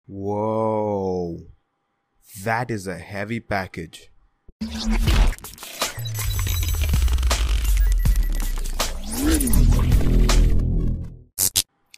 Whoa, that is a heavy package.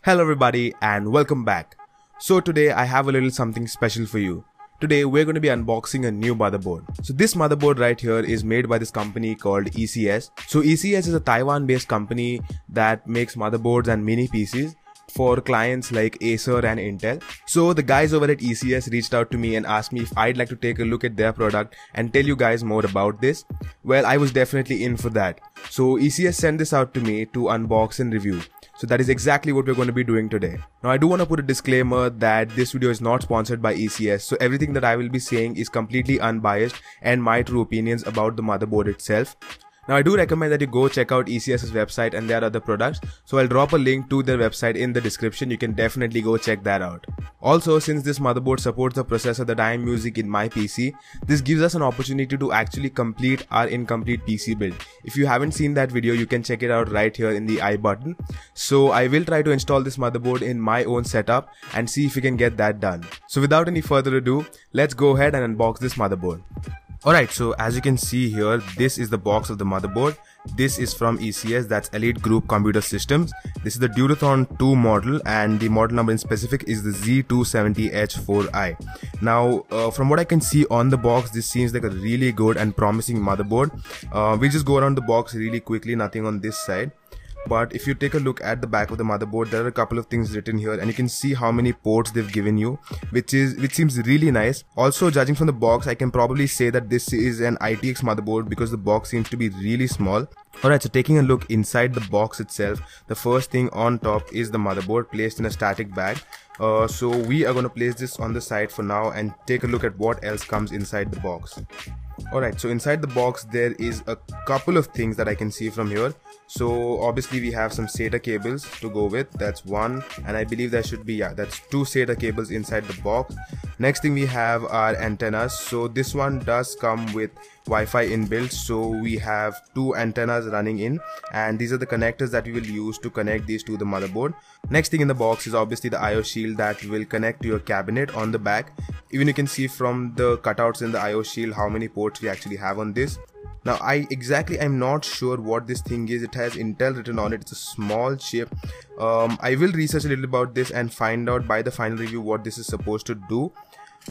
Hello everybody and welcome back. So today I have a little something special for you. Today we're going to be unboxing a new motherboard. So this motherboard right here is made by this company called ECS. So ECS is a Taiwan based company that makes motherboards and mini PCs for clients like Acer and Intel. So the guys over at ECS reached out to me and asked me if I'd like to take a look at their product and tell you guys more about this. Well, I was definitely in for that. So ECS sent this out to me to unbox and review. So that is exactly what we're going to be doing today. Now I do want to put a disclaimer that this video is not sponsored by ECS. So everything that I will be saying is completely unbiased and my true opinions about the motherboard itself. Now I do recommend that you go check out ECS's website and their other products. So I'll drop a link to their website in the description. You can definitely go check that out. Also, since this motherboard supports the processor that I am using in my PC, this gives us an opportunity to actually complete our incomplete PC build. If you haven't seen that video, you can check it out right here in the I button. So I will try to install this motherboard in my own setup and see if we can get that done. So without any further ado, let's go ahead and unbox this motherboard. Alright, so as you can see here, this is the box of the motherboard. This is from ECS, that's Elite Group Computer Systems. This is the Durothon 2 model and the model number in specific is the Z270H4i. Now, from what I can see on the box, this seems like a really good and promising motherboard. We'll just go around the box really quickly, nothing on this side. But if you take a look at the back of the motherboard, there are a couple of things written here and you can see how many ports they've given you, which seems really nice. Also, judging from the box, I can probably say that this is an ITX motherboard because the box seems to be really small. Alright, so taking a look inside the box itself, the first thing on top is the motherboard placed in a static bag. So we are going to place this on the side for now and take a look at what else comes inside the box. Alright, so inside the box there is a couple of things that I can see from here. So obviously we have some SATA cables to go with, that's one, and I believe there should be, that's two SATA cables inside the box. Next thing we have are antennas. So this one does come with Wi-Fi inbuilt, so we have two antennas running in and these are the connectors that we will use to connect these to the motherboard. Next thing in the box is obviously the IO shield that will connect to your cabinet on the back. Even you can see from the cutouts in the IO shield how many ports we actually have on this. Now I'm not sure what this thing is. It has Intel written on it. It's a small chip. I will research a little about this and find out by the final review what this is supposed to do.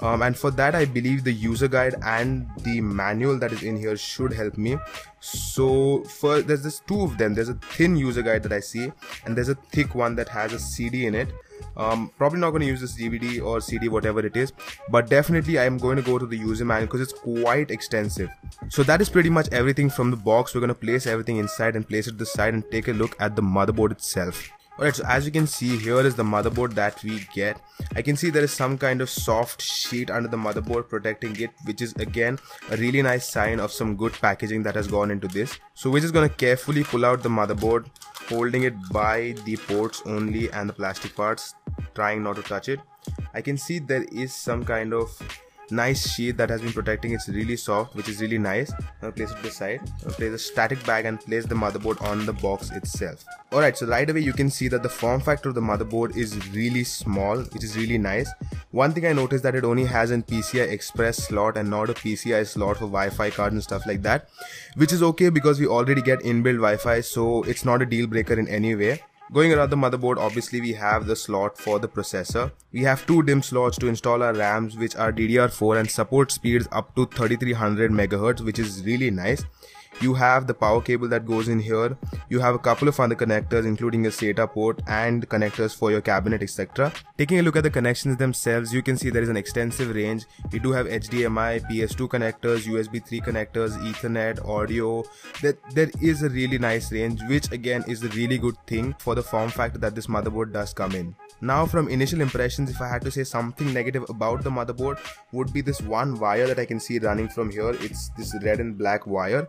And for that I believe the user guide and the manual that is in here should help me. So there's two of them. There's a thin user guide that I see and there's a thick one that has a CD in it. Probably not going to use this DVD or CD, whatever it is, but definitely I am going to go to the user manual because it's quite extensive. So that is pretty much everything from the box. We're going to place everything inside and place it to the side and take a look at the motherboard itself. Alright, so as you can see, here is the motherboard that we get. I can see there is some kind of soft sheet under the motherboard protecting it, which is again a really nice sign of some good packaging that has gone into this. So we're just going to carefully pull out the motherboard, holding it by the ports only and the plastic parts, trying not to touch it. I can see there is some kind of nice sheet that has been protecting. It's really soft, which is really nice. Now place it to the side. Now place a static bag and place the motherboard on the box itself. Alright, so right away you can see that the form factor of the motherboard is really small, which is really nice. One thing I noticed that it only has an PCI Express slot and not a PCI slot for Wi-Fi cards and stuff like that, which is okay because we already get inbuilt Wi-Fi, so it's not a deal breaker in any way. Going around the motherboard, obviously we have the slot for the processor. We have two DIMM slots to install our RAMs, which are DDR4 and support speeds up to 3300 MHz, which is really nice. You have the power cable that goes in here. You have a couple of other connectors including a SATA port and connectors for your cabinet, etc. Taking a look at the connections themselves, you can see there is an extensive range. We do have HDMI, PS2 connectors, USB 3 connectors, Ethernet, audio. There is a really nice range, which again is a really good thing for the form factor that this motherboard does come in. Now from initial impressions, if I had to say something negative about the motherboard, would be this one wire that I can see running from here. It's this red and black wire.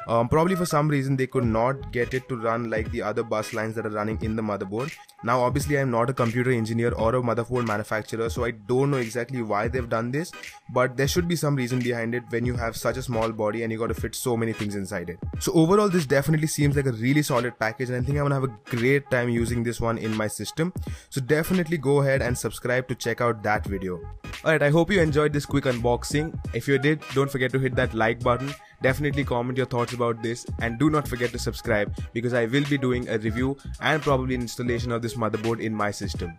Probably for some reason they could not get it to run like the other bus lines that are running in the motherboard. Now obviously I'm not a computer engineer or a motherboard manufacturer, so I don't know exactly why they've done this, but there should be some reason behind it when you have such a small body and you got to fit so many things inside it. So overall this definitely seems like a really solid package, and I think I'm gonna have a great time using this one in my system. So definitely go ahead and subscribe to check out that video. Alright, I hope you enjoyed this quick unboxing. If you did, don't forget to hit that like button. Definitely comment your thoughts about this, and do not forget to subscribe because I will be doing a review and probably an installation of this motherboard in my system.